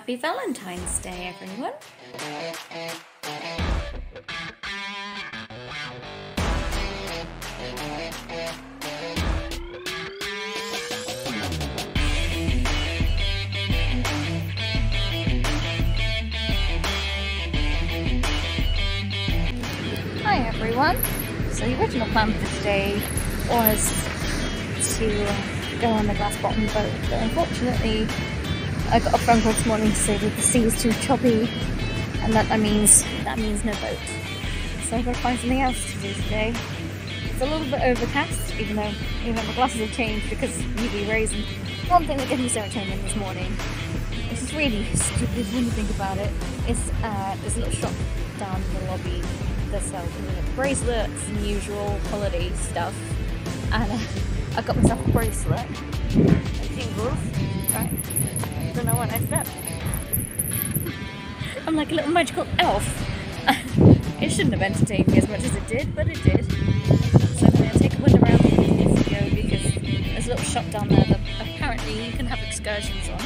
Happy Valentine's Day, everyone! Hi everyone! So the original plan for this day was to go on the glass bottom boat, but unfortunately I got a phone call this morning to say that the sea is too choppy, and that means no boat. So I've got to find something else to do today. It's a little bit overcast, even though my glasses have changed because UV rays. And one thing that gave me serotonin this morning, which is really stupid when you think about it, is there's a little shop down in the lobby that sells bracelets and usual holiday stuff, and I got myself a bracelet. I tingles, right? I don't know what I said. I'm like a little magical elf. It shouldn't have entertained me as much as it did, but it did. So I'm going to take a wander around the video because there's a little shop down there that apparently you can have excursions on.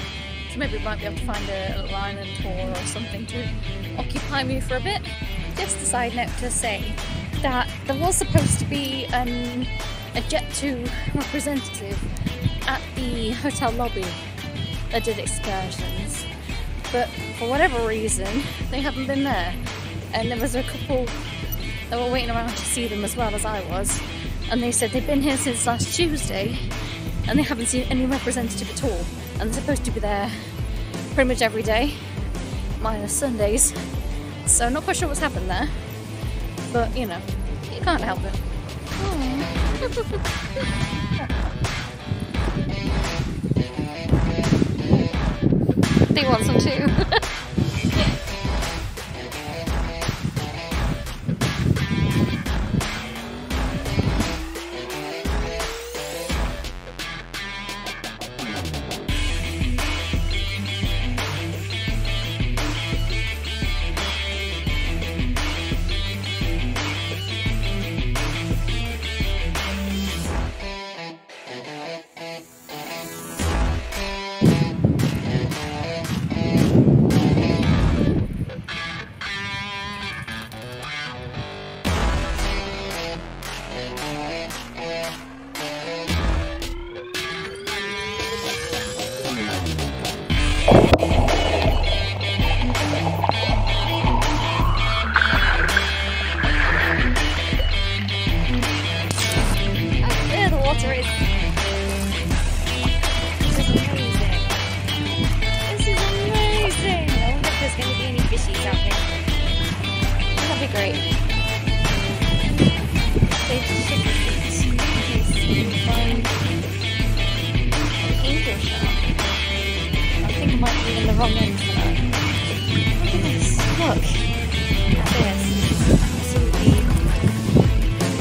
So maybe we might be able to find a little island tour or something to occupy me for a bit. Just a side note to say that there was supposed to be a Jet2 representative at the hotel lobby that did excursions, but for whatever reason they haven't been there, and there was a couple that were waiting around to see them as well as I was, and they said they've been here since last Tuesday and they haven't seen any representative at all, and they're supposed to be there pretty much every day minus Sundays, so I'm not quite sure what's happened there, but you know, you can't help it. They want some too. Great. They just should be in case you find an angel shell. I think I might be in the wrong end for that. Look at this. Look at this. Absolutely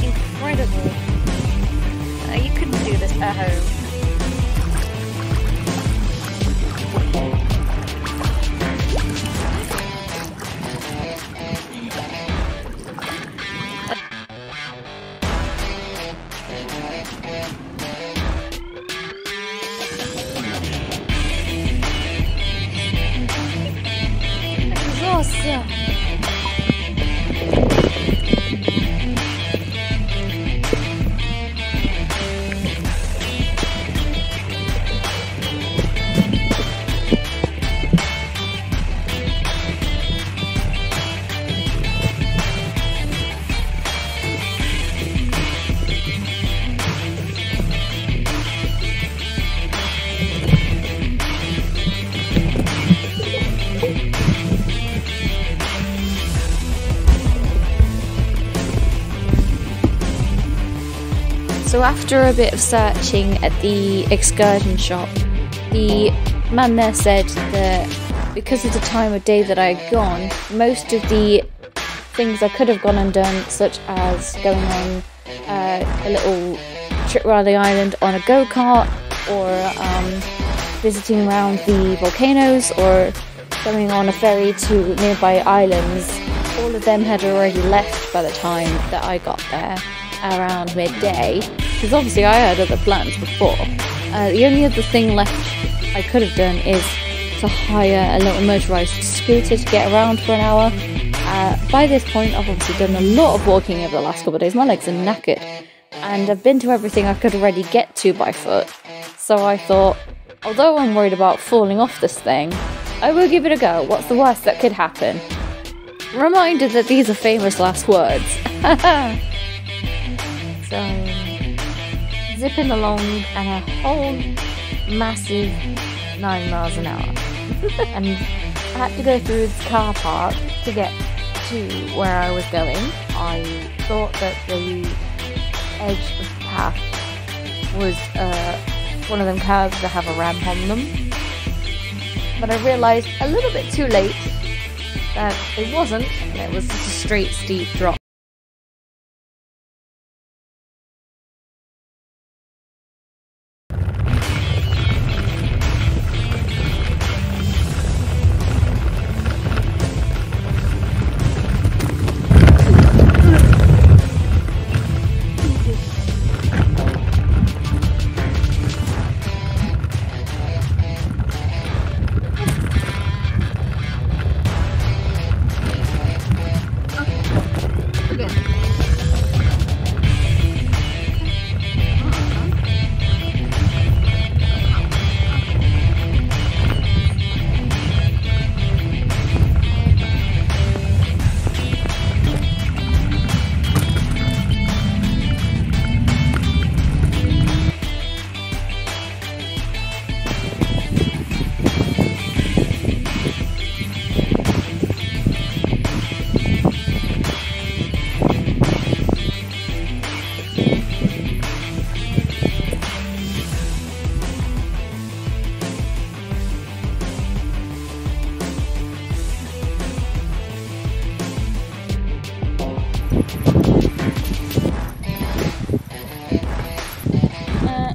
incredible. You couldn't do this at home. Nossa! So after a bit of searching at the excursion shop, the man there said that because of the time of day that I had gone, most of the things I could have gone and done, such as going on a little trip around the island on a go-kart, or visiting around the volcanoes, or going on a ferry to nearby islands, all of them had already left by the time that I got there around midday, because obviously I had other plans before. The only other thing left I could have done is to hire a little motorised scooter to get around for an hour. By this point, I've obviously done a lot of walking over the last couple of days. My legs are knackered, and I've been to everything I could already get to by foot. So I thought, although I'm worried about falling off this thing, I will give it a go. What's the worst that could happen? Reminded that these are famous last words. So, zipping along at a whole massive 9 miles an hour. And I had to go through this car park to get to where I was going. I thought that the edge of the path was one of them curves that have a ramp on them, but I realised a little bit too late that it wasn't, and it was just a straight steep drop.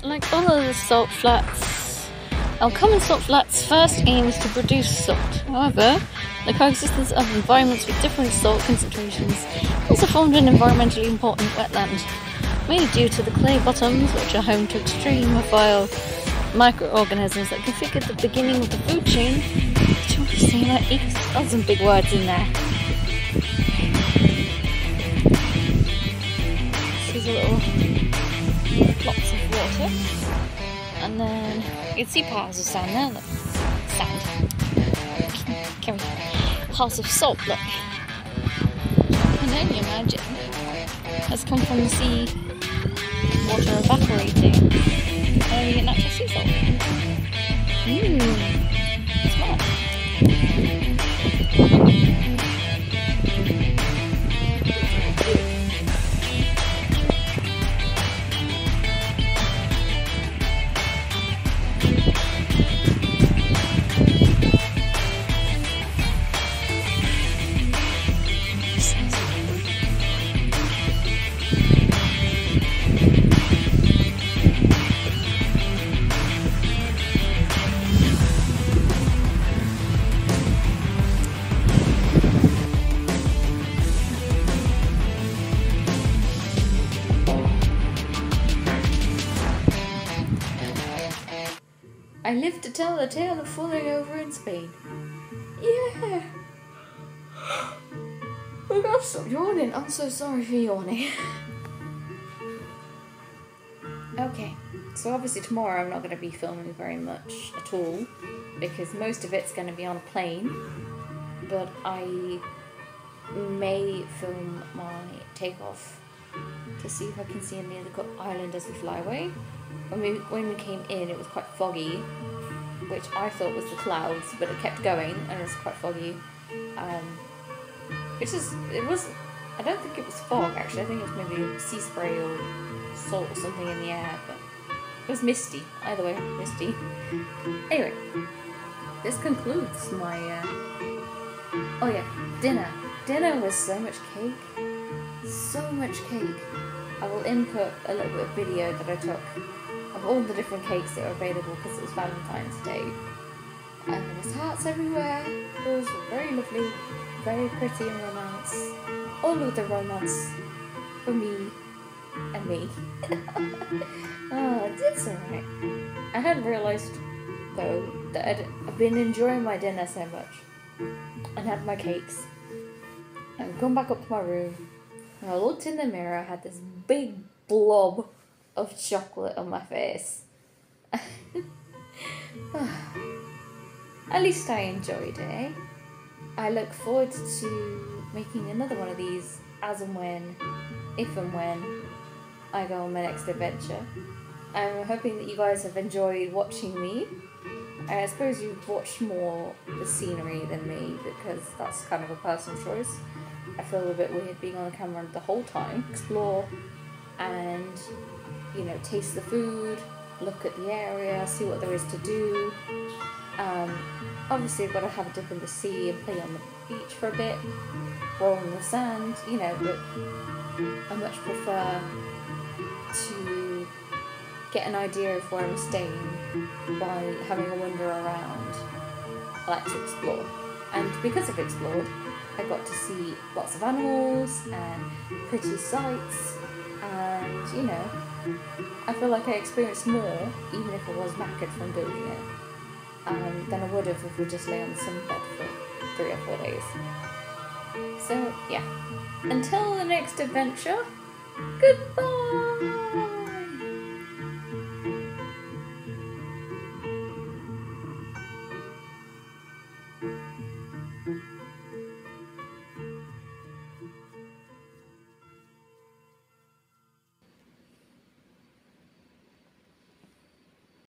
Like all of the salt flats, our common salt flats first aims to produce salt. However, the coexistence of environments with different salt concentrations also formed an environmentally important wetland, mainly due to the clay bottoms, which are home to extremophile microorganisms that configure the beginning of the food chain. Which I'm just saying like 8,000 big words in there. This is a little lots of water, and then you can see piles of sand there. Look, sand. Carry piles of salt. Look, and then you imagine has come from the sea water evaporating, and you get natural sea salt. Smart. I live to tell the tale of falling over in Spain. Yeah. Oh God, stop yawning. I'm so sorry for yawning. Okay, so obviously tomorrow I'm not going to be filming very much at all, because most of it's going to be on a plane, but I may film my takeoff to see if I can see any of the island as we fly away. When we came in, it was quite foggy, which I thought was the clouds, but it kept going and it was quite foggy. I don't think it was fog actually, I think it was maybe sea spray or salt or something in the air, but it was misty, either way, misty. Anyway, this concludes my, oh yeah, dinner. Dinner was so much cake, so much cake. I will input a little bit of video that I took of all the different cakes that are available because it was Valentine's Day. And there was hearts everywhere. It was very lovely, very pretty and romance. All of the romance for me and me. Oh, it's alright. I hadn't realised though, that I've been enjoying my dinner so much, and had my cakes, and gone back up to my room, and I looked in the mirror, I had this big blob of chocolate on my face. At least I enjoyed it. I look forward to making another one of these as and when, if and when I go on my next adventure. I'm hoping that you guys have enjoyed watching me. I suppose you've watched more the scenery than me because that's kind of a personal choice. I feel a bit weird being on the camera the whole time. Explore and, you know, taste the food, look at the area, see what there is to do. Obviously I've got to have a dip in the sea and play on the beach for a bit, roll in the sand, you know, but I much prefer to get an idea of where I'm staying by having a wander around. I like to explore, and because I've explored, I got to see lots of animals and pretty sights, and you know, I feel like I experienced more, even if I was knackered from doing it, than I would have if we just lay on the sunbed for 3 or 4 days. So yeah, until the next adventure, goodbye!